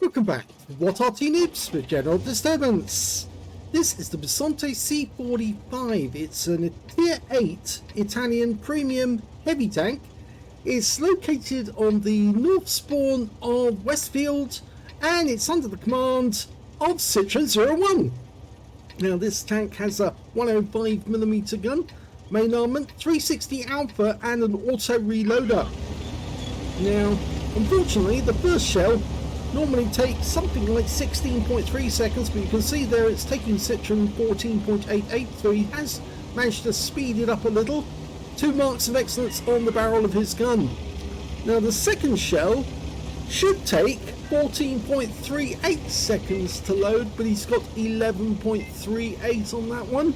Welcome back to What Arty Noobs with General Disturbance. This is the Bisonte C45. It's a Tier 8 Italian premium heavy tank. It's located on the north spawn of Westfield and it's under the command of Citron01. Now this tank has a 105mm gun, main armament, 360 alpha and an auto reloader. Now unfortunately the first shell normally takes something like 16.3 seconds, but you can see there it's taking Citron 14.88, so he has managed to speed it up a little. 2 marks of excellence on the barrel of his gun. Now the second shell should take 14.38 seconds to load, but he's got 11.38 on that one.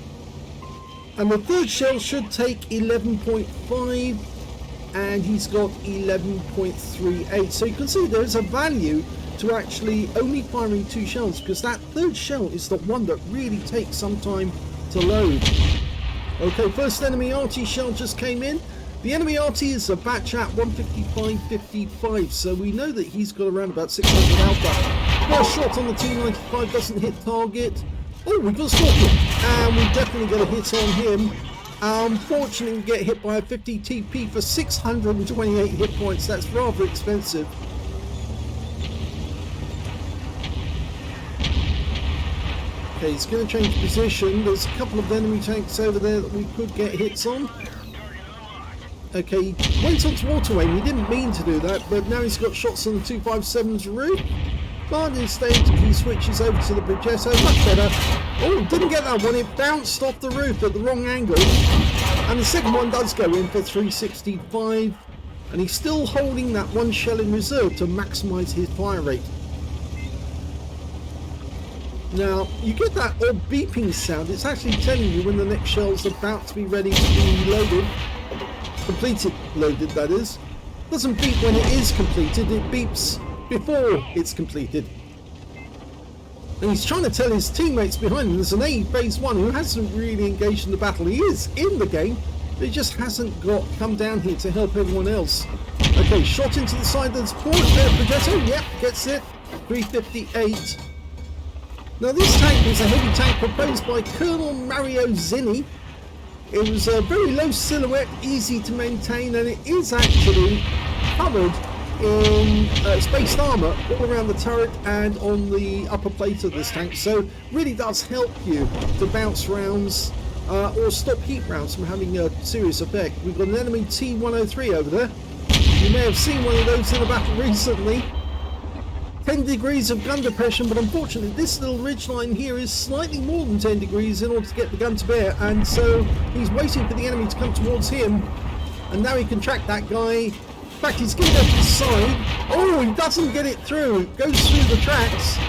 And the third shell should take 11.5 and he's got 11.38. So you can see there is a value to actually only firing 2 shells, because that third shell is the one that really takes some time to load. Okay, first enemy Arty shell just came in. The enemy Arty is a batch at 155.55, so we know that he's got around about 600 alpha. First shot on the T95 doesn't hit target. Oh, we've got a scorpion, and we definitely get a hit on him. Unfortunately, we get hit by a 50 TP for 628 hit points. That's rather expensive. Okay, he's going to change position. There's a couple of enemy tanks over there that we could get hits on. Okay, he went onto waterway. He didn't mean to do that, but now he's got shots on the 257's roof. But instead he switches over to the Progetto, much better. Oh, didn't get that one. It bounced off the roof at the wrong angle. And the second one does go in for 365. And he's still holding that 1 shell in reserve to maximise his fire rate. Now, you get that odd beeping sound. It's actually telling you when the next shell's about to be ready to be loaded. Completed, loaded that is. Doesn't beep when it is completed, it beeps before it's completed. And he's trying to tell his teammates behind him there's an A phase 1 who hasn't really engaged in the battle. He is in the game, but he just hasn't come down here to help everyone else. Okay, shot into the side of the support. Progetto, yep, gets it. 358. Now this tank is a heavy tank proposed by Colonel Mario Zinni. It was a very low silhouette, easy to maintain, and it is actually covered in spaced armour all around the turret and on the upper plate of this tank, so really does help you to bounce rounds or stop heat rounds from having a serious effect. We've got an enemy T103 over there. You may have seen one of those in a battle recently. 10 degrees of gun depression, but unfortunately this little ridgeline here is slightly more than 10 degrees in order to get the gun to bear, and so he's waiting for the enemy to come towards him, and now he can track that guy. In fact, he's going to go to the side. Oh, he doesn't get it through. It goes through the tracks,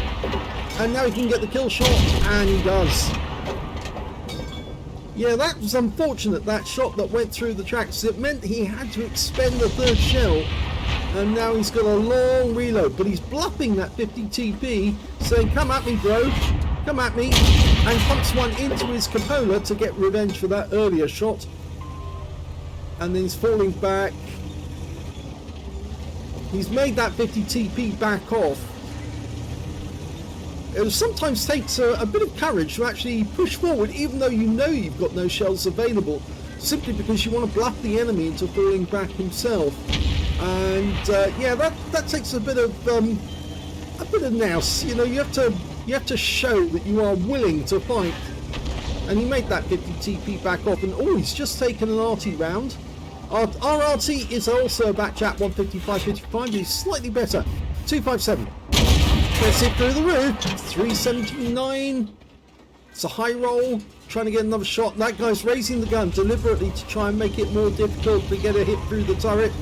and now he can get the kill shot, and he does. Yeah, that was unfortunate, that shot that went through the tracks. It meant he had to expend the third shell, and now he's got a long reload, but he's bluffing that 50 TP, saying, come at me bro, come at me, and pumps one into his cupola to get revenge for that earlier shot. And then he's falling back. He's made that 50 TP back off. It sometimes takes a bit of courage to actually push forward, even though you know you've got no shells available, simply because you want to bluff the enemy into falling back himself. And yeah, that takes a bit of nous. You know, you have to show that you are willing to fight. And he made that 50 TP back off, and oh, he's just taken an Arty round. Our Arty is also a batch at 155.55. He's slightly better. 257. Gets it through the roof. 379. It's a high roll. Trying to get another shot. That guy's raising the gun deliberately to try and make it more difficult to get a hit through the turret.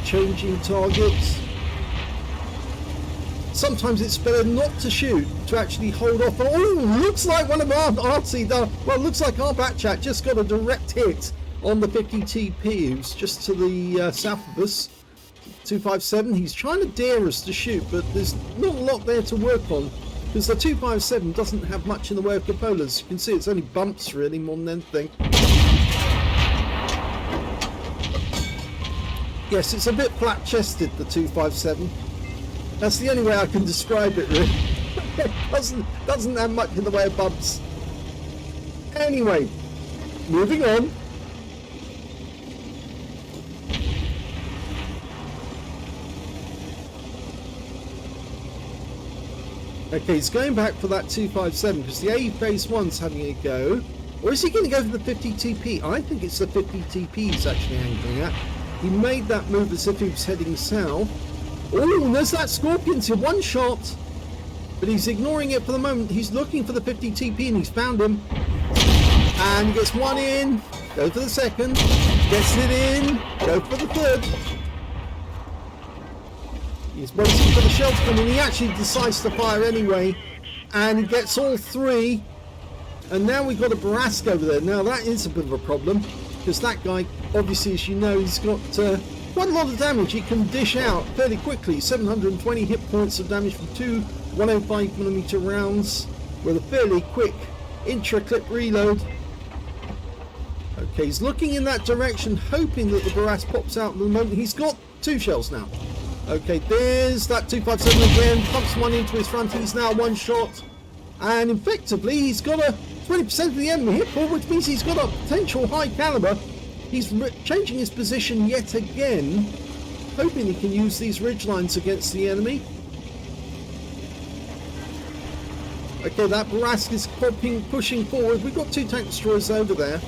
Changing targets. Sometimes it's better not to shoot, to actually hold off. Oh, looks like one of our Arty, well, looks like our Batchat just got a direct hit on the 50 TP, who's just to the south of us. 257, he's trying to dare us to shoot, but there's not a lot there to work on, because the 257 doesn't have much in the way of cupolas. You can see it's only bumps really more than anything. Yes, it's a bit flat-chested, the 257. That's the only way I can describe it, really. It doesn't have much in the way of bumps. Anyway, moving on. Okay, he's going back for that 257 because the A phase 1's having a go. Or is he going to go for the 50 TP? I think it's the 50 TP he's actually angling at. He made that move as if he was heading south. Oh, there's that Scorpion to one shot. But he's ignoring it for the moment. He's looking for the 50 TP and he's found him. And he gets one in. Go for the second. Gets it in. Go for the third. He's waiting for the shell to come in. He actually decides to fire anyway. And he gets all three. And now we've got a Barask over there. Now that is a bit of a problem. Because that guy, obviously, as you know, he's got quite a lot of damage. He can dish out fairly quickly. 720 hit points of damage from two 105mm rounds with a fairly quick intra-clip reload. Okay, he's looking in that direction, hoping that the Barask pops out at the moment. He's got two shells now. Okay, there's that 257 again. Pumps one into his front. He's now one shot. And effectively, he's got a 20% of the enemy hit pool, which means he's got a potential high caliber. He's changing his position yet again, hoping he can use these ridgelines against the enemy. Okay, that Barask is pushing forward. We've got two tank destroyers over there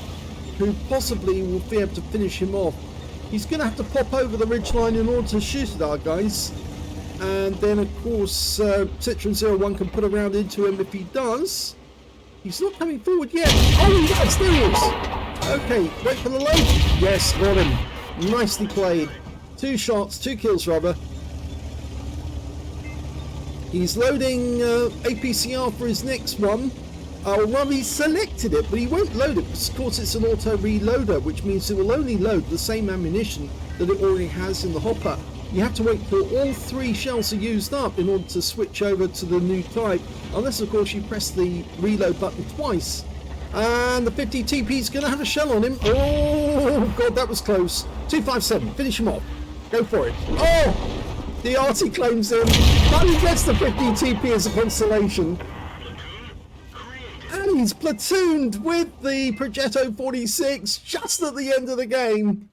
who possibly will be able to finish him off. He's going to have to pop over the ridgeline in order to shoot at our guys. And then, of course, Citron01 can put a round into him if he does. He's not coming forward yet. Oh, he does. There he is. Okay, wait for the load. Yes, got him. Nicely played. Two shots, two kills, rather. He's loading APCR for his next one. Well, he selected it, but he won't load it because, of course, it's an auto reloader, which means it will only load the same ammunition that it already has in the hopper. You have to wait till all three shells are used up in order to switch over to the new type, unless, of course, you press the reload button twice. And the 50 TP is going to have a shell on him. Oh, God, that was close. 257, finish him off. Go for it. Oh! The Arty claims him. But he gets the 50 TP as a consolation. And he's platooned with the Progetto 46 just at the end of the game.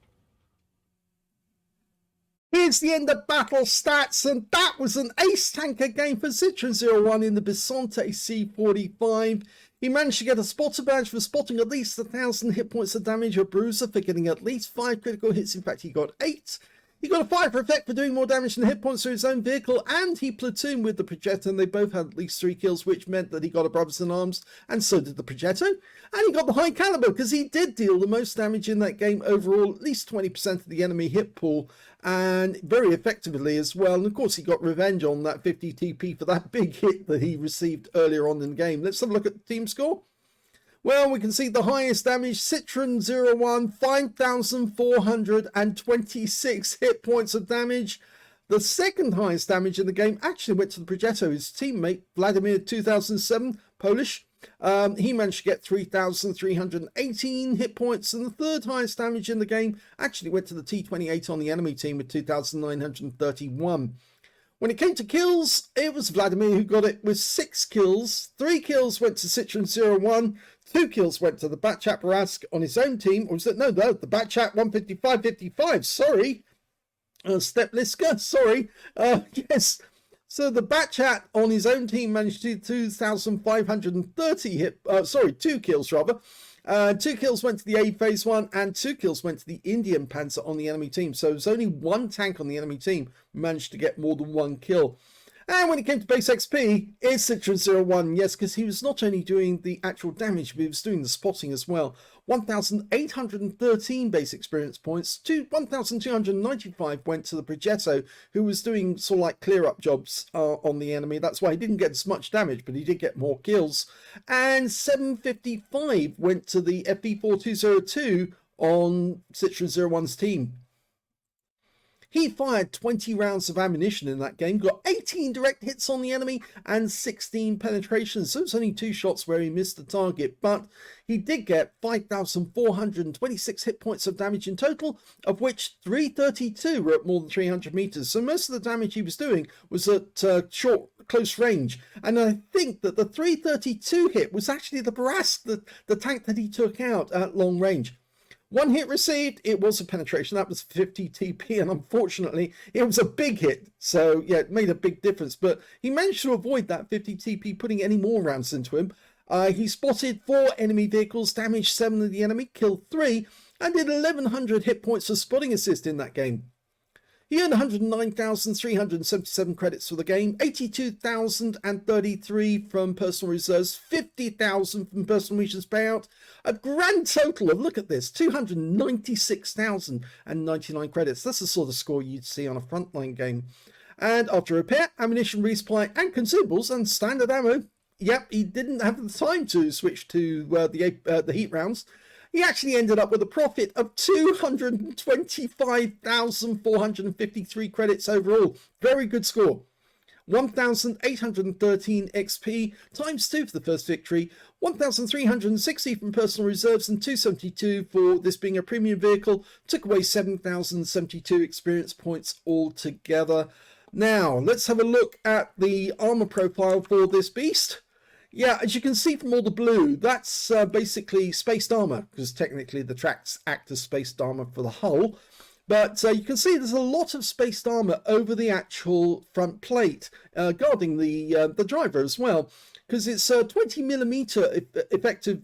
Here's the end of battle stats, and that was an ace tanker game for Citron01 in the Bisonte C45. He managed to get a spotter badge for spotting at least 1,000 hit points of damage, a bruiser for getting at least 5 critical hits. In fact, he got 8. He got a fire effect for doing more damage than hit points to his own vehicle, and he platooned with the Progetto, and they both had at least 3 kills, which meant that he got a Brothers in Arms, and so did the Progetto. And he got the high caliber, because he did deal the most damage in that game overall, at least 20% of the enemy hit pool, and very effectively as well. And of course, he got revenge on that 50 TP for that big hit that he received earlier on in the game. Let's have a look at the team score. Well, we can see the highest damage, Citron01, 5,426 hit points of damage. The second highest damage in the game actually went to the Progetto, his teammate, Vladimir 2007, Polish. He managed to get 3,318 hit points, and the third highest damage in the game actually went to the T28 on the enemy team with 2,931. When it came to kills, it was Vladimir who got it with 6 kills. 3 kills went to Citron01, 2 kills went to the Batchat Barask on his own team. Or was it? No, the Batchat 155-55, sorry. Stepliska, sorry. Yes. So the Batchat on his own team managed to do 2,530 2 kills rather. 2 kills went to the A phase 1 and 2 kills went to the Indian Panzer on the enemy team. So there's only one tank on the enemy team managed to get more than 1 kill. And when it came to base XP, it's Citron01, yes, because he was not only doing the actual damage, but he was doing the spotting as well. 1,813 base experience points, 1,295 went to the Progetto, who was doing sort of like clear-up jobs on the enemy. That's why he didn't get as much damage, but he did get more kills. And 755 went to the FE4202 on Citron01's team. He fired 20 rounds of ammunition in that game, got 18 direct hits on the enemy and 16 penetrations. So it was only 2 shots where he missed the target, but he did get 5,426 hit points of damage in total, of which 332 were at more than 300 meters. So most of the damage he was doing was at close range. And I think that the 332 hit was actually the Barras, the tank that he took out at long range. 1 hit received, it was a penetration, that was 50 TP, and unfortunately it was a big hit, so yeah, it made a big difference, but he managed to avoid that 50 TP putting any more rounds into him. He spotted 4 enemy vehicles, damaged 7 of the enemy, killed 3, and did 1100 hit points for spotting assist in that game. He earned 109,377 credits for the game, 82,033 from personal reserves, 50,000 from personal missions payout, a grand total of, look at this, 296,099 credits. That's the sort of score you'd see on a frontline game. And after repair, ammunition resupply and consumables and standard ammo, yep, he didn't have the time to switch to the heat rounds. He actually ended up with a profit of 225,453 credits overall. Very good score. 1,813 XP times 2 for the first victory, 1,360 from personal reserves and 272 for this being a premium vehicle. Took away 7,072 experience points altogether. Now, let's have a look at the armor profile for this beast. Yeah, as you can see from all the blue, that's basically spaced armor, because technically the tracks act as spaced armor for the hull. But you can see there's a lot of spaced armor over the actual front plate, guarding the driver as well, because it's 20mm effective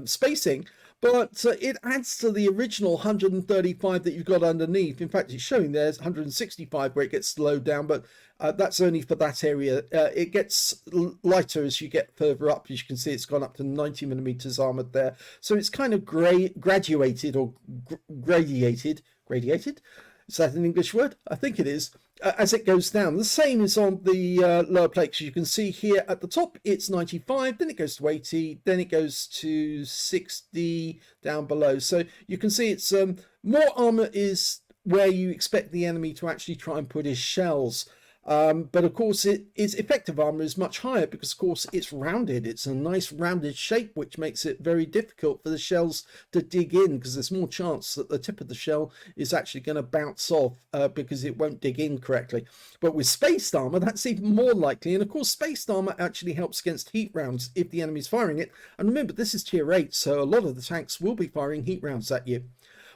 spacing, but it adds to the original 135 that you've got underneath. In fact, it's showing there's 165 where it gets slowed down, but that's only for that area. It gets lighter as you get further up. As you can see, it's gone up to 90mm armored there. So it's kind of graduated or gradiated. Is that an English word? I think it is. As it goes down. The same is on the lower plate. As you can see here at the top, it's 95, then it goes to 80, then it goes to 60 down below. So you can see it's more armor is where you expect the enemy to actually try and put his shells. But of course its effective armor is much higher because of course it's rounded. It's a nice rounded shape, which makes it very difficult for the shells to dig in, because there's more chance that the tip of the shell is actually going to bounce off because it won't dig in correctly. But with spaced armor, that's even more likely. And of course spaced armor actually helps against heat rounds if the enemy's firing it. And remember, this is tier 8, so a lot of the tanks will be firing heat rounds at you.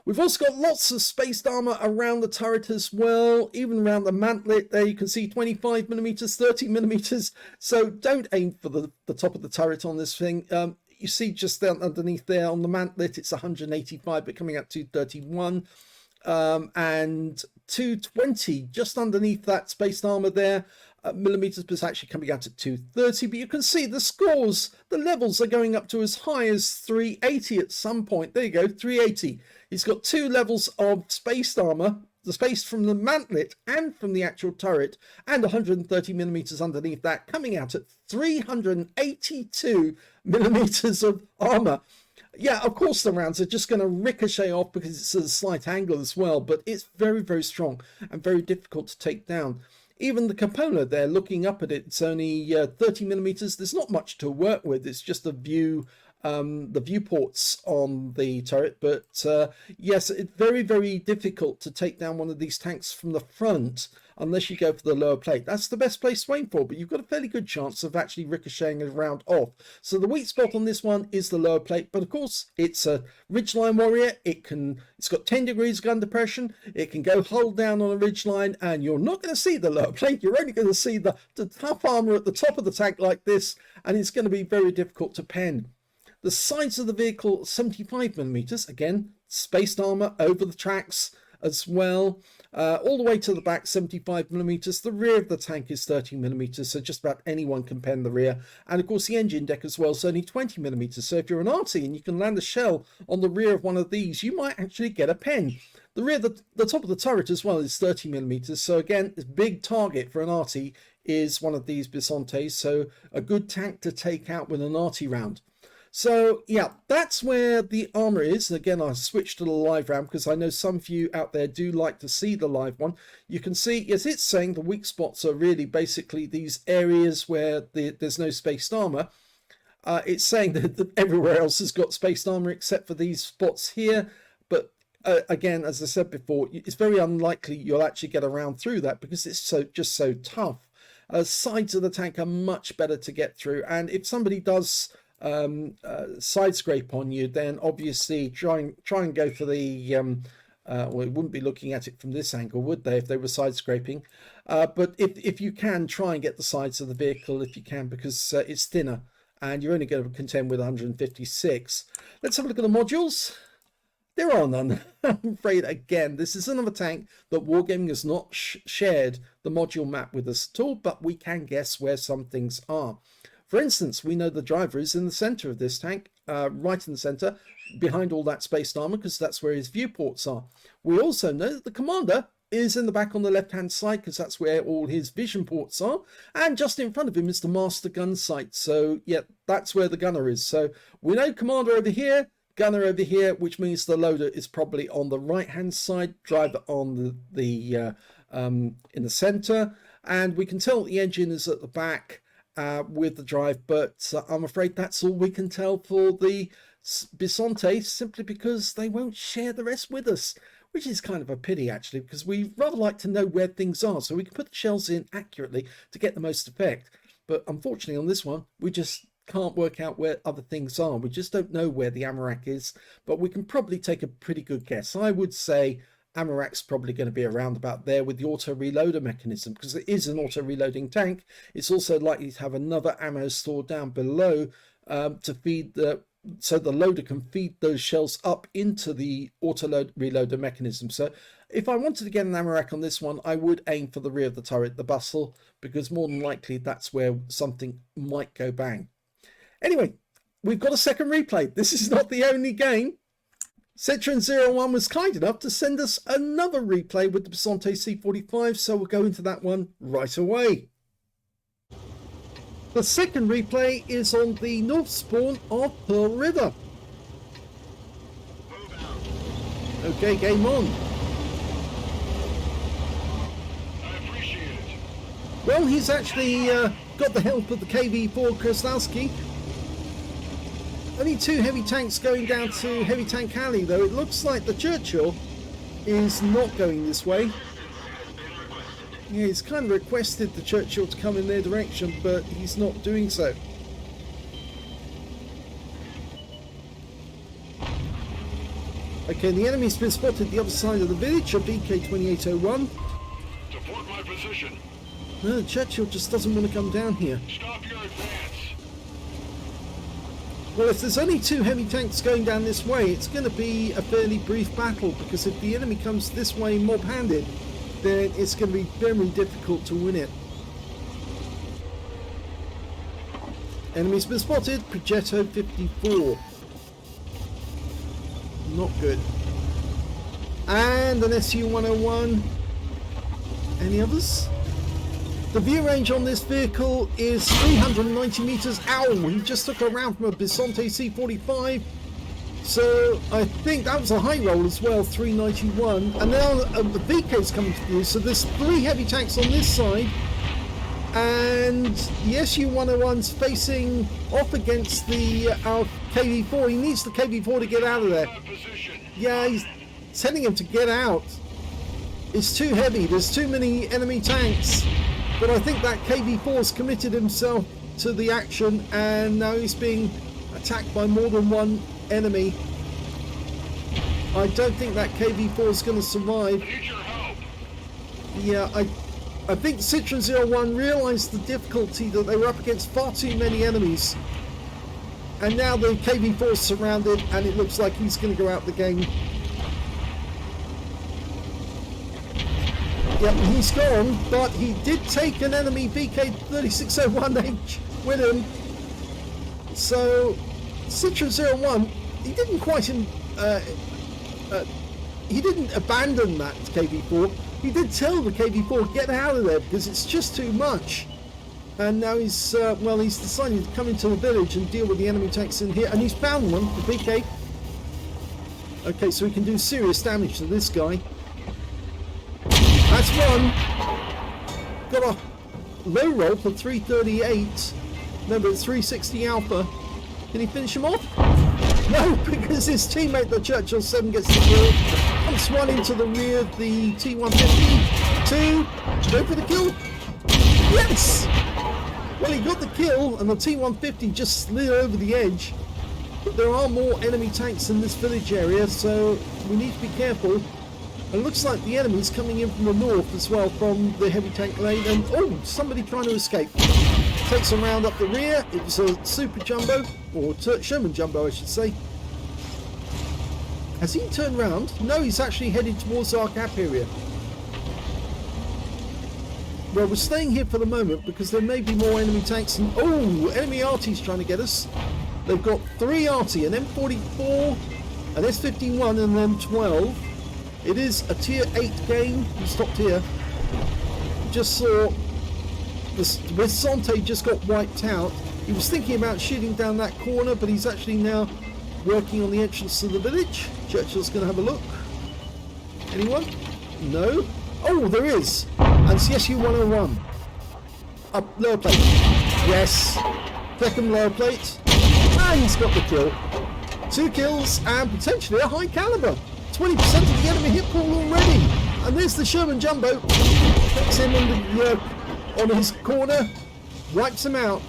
We've also got lots of spaced armor around the turret as well, even around the mantlet there. You can see 25mm, 30mm. So don't aim for the top of the turret on this thing. You see just down underneath there on the mantlet, it's 185, but coming out 231. And 220 just underneath that spaced armor there. Millimeters, but it's actually coming out at 230. But you can see the scores, the levels are going up to as high as 380 at some point. There you go, 380. He's got 2 levels of spaced armor, the space from the mantlet and from the actual turret, and 130mm underneath that, coming out at 382mm of armor. Yeah, of course the rounds are just going to ricochet off because it's at a slight angle as well, but it's very, very strong and very difficult to take down. Even the cupola there, looking up at it, it's only 30mm. There's not much to work with. It's just a view, the viewports on the turret. But yes, it's very, very difficult to take down one of these tanks from the front unless you go for the lower plate. That's the best place to aim for, but you've got a fairly good chance of actually ricocheting a round off. So the weak spot on this one is the lower plate, but of course it's a ridgeline warrior. It's got 10 degrees of gun depression. It can go hull down on a ridgeline, and you're not going to see the lower plate. You're only going to see the tough armor at the top of the tank like this, and it's going to be very difficult to pen. The sides of the vehicle, 75mm, again, spaced armor over the tracks as well. All the way to the back, 75mm. The rear of the tank is 30mm, so just about anyone can pen the rear. And of course the engine deck as well is only 20mm, so if you're an Arty and you can land a shell on the rear of one of these, you might actually get a pen. The rear, the top of the turret as well is 30mm, so again, this big target for an Arty is one of these Bisontes, so a good tank to take out with an Arty round. So yeah, that's where the armor is. Again, I switched to the live RAM because I know some of you out there do like to see the live one. You can see, as it's saying, the weak spots are really basically these areas where there's no spaced armor. It's saying that everywhere else has got spaced armor except for these spots here. But again, as I said before, it's very unlikely you'll actually get around through that because it's just so tough. Sides of the tank are much better to get through, and if somebody does side scrape on you, then obviously try and go for the well, we wouldn't be looking at it from this angle, would they, if they were side scraping? But if you can, try and get the sides of the vehicle if you can, because it's thinner and you're only going to contend with 156. Let's have a look at the modules. There are none. I'm afraid, again, this is another tank that Wargaming has not shared the module map with us at all, but we can guess where some things are. For instance, we know the driver is in the center of this tank, right in the center, behind all that spaced armor, because that's where his viewports are. We also know that the commander is in the back on the left-hand side, because that's where all his vision ports are, and just in front of him is the master gun sight. So yeah, that's where the gunner is. So we know commander over here, gunner over here, which means the loader is probably on the right-hand side, driver on the in the center, and we can tell the engine is at the back with the drive, but I'm afraid that's all we can tell for the Bisonte, simply because they won't share the rest with us, which is kind of a pity actually, because we rather like to know where things are so we can put the shells in accurately to get the most effect. But unfortunately on this one, we just can't work out where other things are. We just don't know where the ammo rack is, but we can probably take a pretty good guess. I would say ammo rack's probably going to be around about there with the auto reloader mechanism, because it is an auto reloading tank. It's also likely to have another ammo store down below to feed so the loader can feed those shells up into the auto reloader mechanism. So if I wanted to get an ammo rack on this one, I would aim for the rear of the turret, the bustle, because more than likely that's where something might go bang. Anyway, we've got a second replay. This is not the only game. Citron01 was kind enough to send us another replay with the Bisonte C45, so we'll go into that one right away. The second replay is on the north spawn of Pearl River. Okay, game on. I appreciate it. Well, he's actually got the help of the KV4 Krasnowski. Only two heavy tanks going down to Heavy Tank Alley, though. It looks like the Churchill is not going this way. Yeah, he's kind of requested the Churchill to come in their direction, but he's not doing so. Okay, the enemy's been spotted the other side of the village of VK2801. Support my position. No, the Churchill just doesn't want to come down here. Stop your advance. Well, if there's only two heavy tanks going down this way, it's going to be a fairly brief battle, because if the enemy comes this way mob-handed, then it's going to be very difficult to win it. Enemy's been spotted, Progetto 54. Not good. And an SU-101. Any others? The view range on this vehicle is 390 meters. Ow, he just took a round from a Bisonte C45. So I think that was a high roll as well, 391. And now the VK's coming through, so there's three heavy tanks on this side. And the SU-101's facing off against the our KV4. He needs the KV4 to get out of there. Yeah, he's telling him to get out. It's too heavy, there's too many enemy tanks. But I think that KV4's committed himself to the action, and now he's being attacked by more than one enemy. I don't think that KV4 is going to survive. Yeah, I think Citron01 realised the difficulty that they were up against far too many enemies. And now the KV4 is surrounded, and it looks like he's going to go out the game. Yep, he's gone, but he did take an enemy VK3601H with him. So Citron01, he didn't quite he didn't abandon that KV4. He did tell the KV4 get out of there because it's just too much. And now he's, well, he's decided to come into the village and deal with the enemy tanks in here. And he's found one, the PK. Okay, so we can do serious damage to this guy. That's one. Got a low roll for 338. Remember, it's 360 alpha. Can he finish him off? No, because his teammate, the Churchill 7, gets the kill. Pumps one into the rear, the T150. Two. Go for the kill. Yes! Well, he got the kill, and the T150 just slid over the edge. But there are more enemy tanks in this village area, so we need to be careful. And it looks like the enemy's coming in from the north as well, from the heavy tank lane. And oh, somebody trying to escape. Takes a round up the rear. It was a Super Jumbo, or Sherman Jumbo, I should say. Has he turned round? No, he's actually headed towards our cap area. Well, we're staying here for the moment because there may be more enemy tanks. And oh, enemy Arty's trying to get us. They've got 3 Arty, an M44, an S51 and an M12. It is a tier 8 game. We stopped here. Just saw this Bisonte just got wiped out. He was thinking about shooting down that corner, but he's actually now working on the entrance to the village. Churchill's going to have a look. Anyone? No? Oh, there is. And it's SU-101. Up lower plate. Yes. Second lower plate. And he's got the kill. 2 kills and potentially a high caliber. 20% of the enemy hit pool already. And there's the Sherman Jumbo. Puts him on his corner. Wipes him out.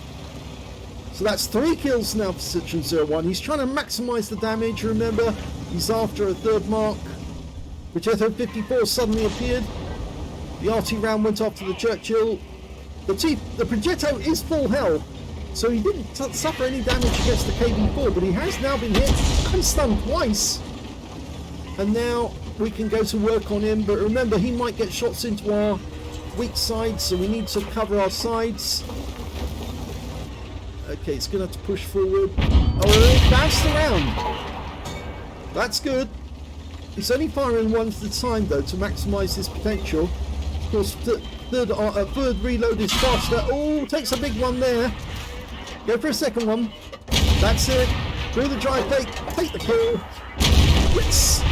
So that's 3 kills now for Citron01. He's trying to maximise the damage. Remember, he's after a 3rd mark. Progetto 54 suddenly appeared. The Arty round went after the Churchill. The Progetto is full health, so he didn't suffer any damage against the KV4, but he has now been hit and stunned twice. And now we can go to work on him, but remember, he might get shots into our weak side, so we need to cover our sides. Okay, it's going to have to push forward. Oh, it bounced around. That's good. He's only firing one at a time, though, to maximise his potential. Of course, third reload is faster. Oh, takes a big one there. Go for a second one. That's it. Through the dry plate. Take the kill. Yes.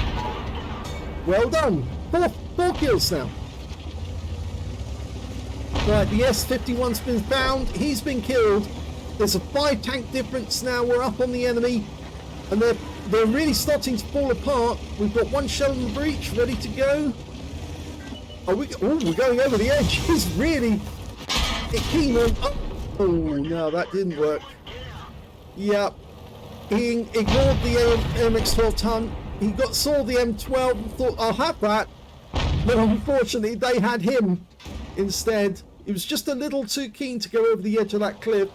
Well done. 4 kills now. Right, the S51's been found. He's been killed. There's a 5 tank difference now. We're up on the enemy. And they're really starting to fall apart. We've got 1 shell in the breach, ready to go. Oh, we're going over the edge. He's really keen on. Oh, no, that didn't work. Yep. He ignored the MX-12 ton. He saw the M12 and thought, I'll have that. But unfortunately, they had him instead. He was just a little too keen to go over the edge of that cliff.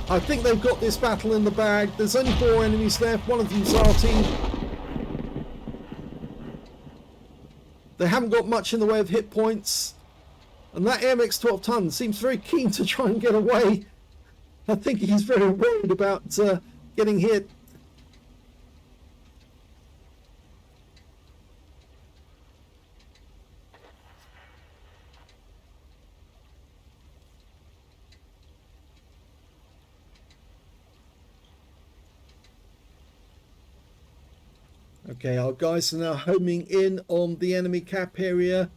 I think they've got this battle in the bag. There's only 4 enemies left. One of them's Arty. They haven't got much in the way of hit points. And that MX-12 ton seems very keen to try and get away. I think he's very worried about getting hit. Okay, our guys are now homing in on the enemy cap area.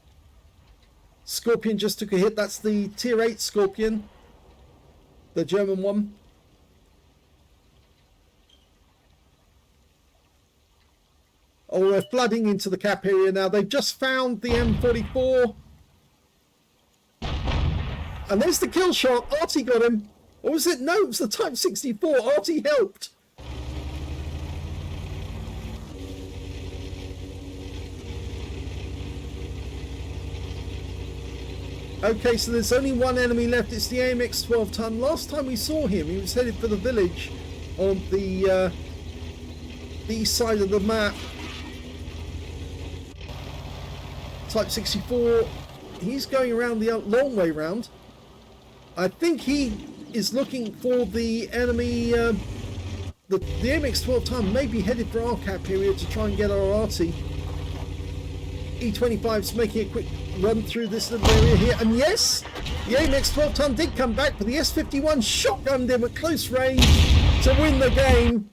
Scorpion just took a hit. That's the tier 8 Scorpion. The German one. Oh, we're flooding into the cap area now. They've just found the M44. And there's the kill shot. Arty got him. Or was it? No, it was the Type 64. Arty helped. Okay, so there's only 1 enemy left. It's the AMX-12 ton. Last time we saw him, he was headed for the village on the east side of the map. Type 64. He's going around the long way round. I think he is looking for the enemy. The AMX-12 ton may be headed for our cap area to try and get our Arty. E25's making a quick run through this little area here. And yes, the AMX 12 ton did come back, but the S51 shotgunned him at close range to win the game.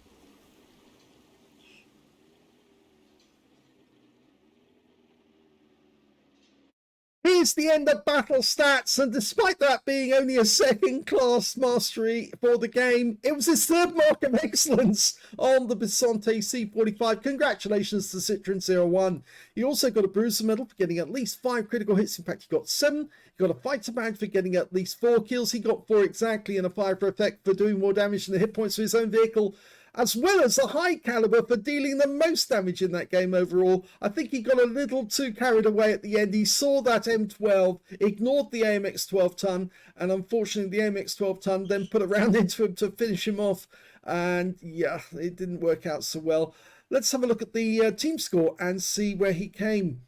Here's the end of battle stats, and despite that being only a second-class mastery for the game, it was his third mark of excellence on the Bisonte C45. Congratulations to Citron01. He also got a Bruiser medal for getting at least 5 critical hits. In fact, he got 7. He got a fighter badge for getting at least 4 kills. He got 4 exactly, and a fire for effect for doing more damage than the hit points of his own vehicle, as well as the high caliber for dealing the most damage in that game overall. I think he got a little too carried away at the end. He saw that M12, ignored the AMX 12 ton, and unfortunately the AMX 12 ton then put a round into him to finish him off, and yeah, it didn't work out so well. Let's have a look at the team score and see where he came.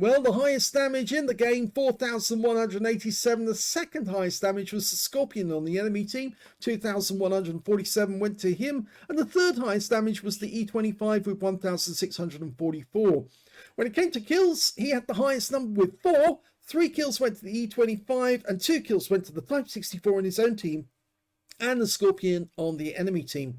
Well, the highest damage in the game, 4,187. The second highest damage was the Scorpion on the enemy team, 2,147 went to him. And the third highest damage was the E25 with 1,644. When it came to kills, he had the highest number with 4. 3 kills went to the E25 and 2 kills went to the Type 64 on his own team and the Scorpion on the enemy team.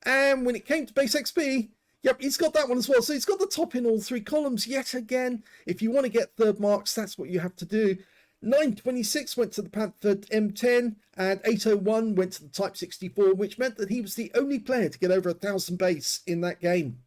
And when it came to base XP, yep, he's got that one as well. So he's got the top in all 3 columns yet again. If you want to get third marks, that's what you have to do. 926 went to the Panther M10 and 801 went to the Type 64, which meant that he was the only player to get over 1,000 base in that game.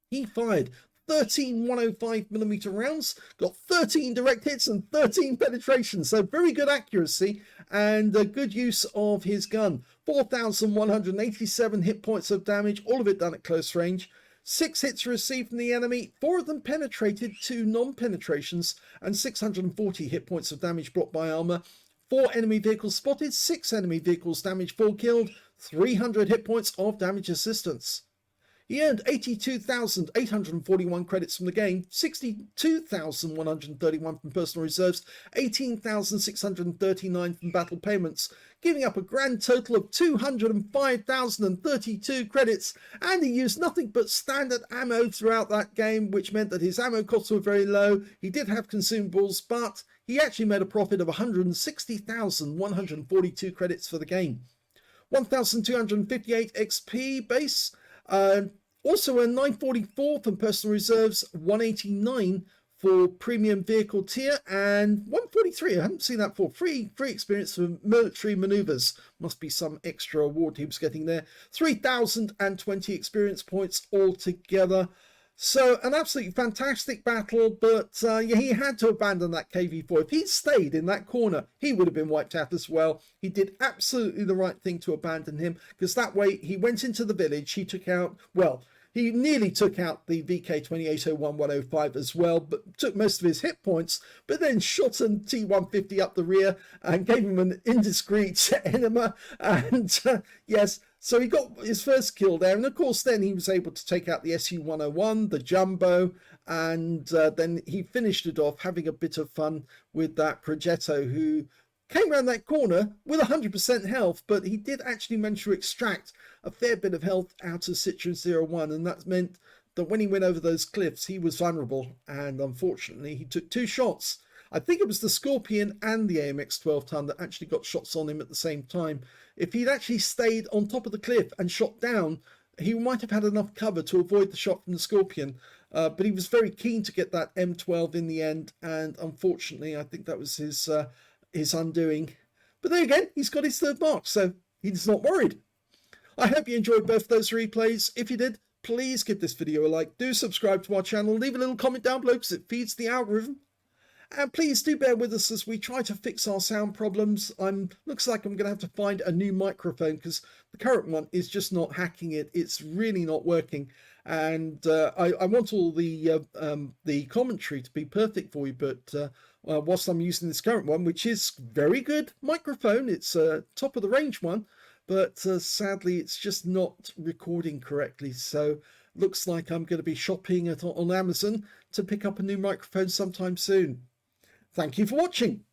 He fired 13 105mm rounds, got 13 direct hits and 13 penetrations, so very good accuracy and a good use of his gun. 4,187 hit points of damage, all of it done at close range. 6 hits received from the enemy, 4 of them penetrated, 2 non-penetrations, and 640 hit points of damage blocked by armor. 4 enemy vehicles spotted, 6 enemy vehicles damaged, 4 killed, 300 hit points of damage assistance. He earned 82,841 credits from the game, 62,131 from personal reserves, 18,639 from battle payments, giving up a grand total of 205,032 credits, and he used nothing but standard ammo throughout that game, which meant that his ammo costs were very low. He did have consumables, but he actually made a profit of 160,142 credits for the game. 1,258 XP base, also a 944 from personal reserves, 189 for premium vehicle tier, and 143, I haven't seen that before, free experience for military maneuvers. Must be some extra award he was getting there. 3,020 experience points altogether. So an absolutely fantastic battle, but yeah, he had to abandon that KV4. If he'd stayed in that corner, he would have been wiped out as well. He did absolutely the right thing to abandon him, because that way he went into the village, he took out, well, he nearly took out the VK-2801-105 as well, but took most of his hit points, but then shot an T-150 up the rear and gave him an indiscreet enema. And yes, so he got his first kill there. And of course, then he was able to take out the SU-101, the Jumbo, and then he finished it off having a bit of fun with that Progetto, who came around that corner with 100% health, but he did actually manage to extract a fair bit of health out of Citron01, and that meant that when he went over those cliffs, he was vulnerable, and unfortunately, he took 2 shots. I think it was the Scorpion and the AMX 12 ton that actually got shots on him at the same time. If he'd actually stayed on top of the cliff and shot down, he might have had enough cover to avoid the shot from the Scorpion, but he was very keen to get that M12 in the end, and unfortunately, I think that was his undoing. But there again, he's got his third mark, so he's not worried. I hope you enjoyed both those replays. If you did, please give this video a like. Do subscribe to our channel. Leave a little comment down below because it feeds the algorithm. And please do bear with us as we try to fix our sound problems. Looks like I'm going to have to find a new microphone because the current one is just not hacking it. It's really not working. And I want all the commentary to be perfect for you, but whilst I'm using this current one, which is very good microphone, it's a top of the range one, but sadly it's just not recording correctly. So looks like I'm going to be shopping on Amazon to pick up a new microphone sometime soon. Thank you for watching.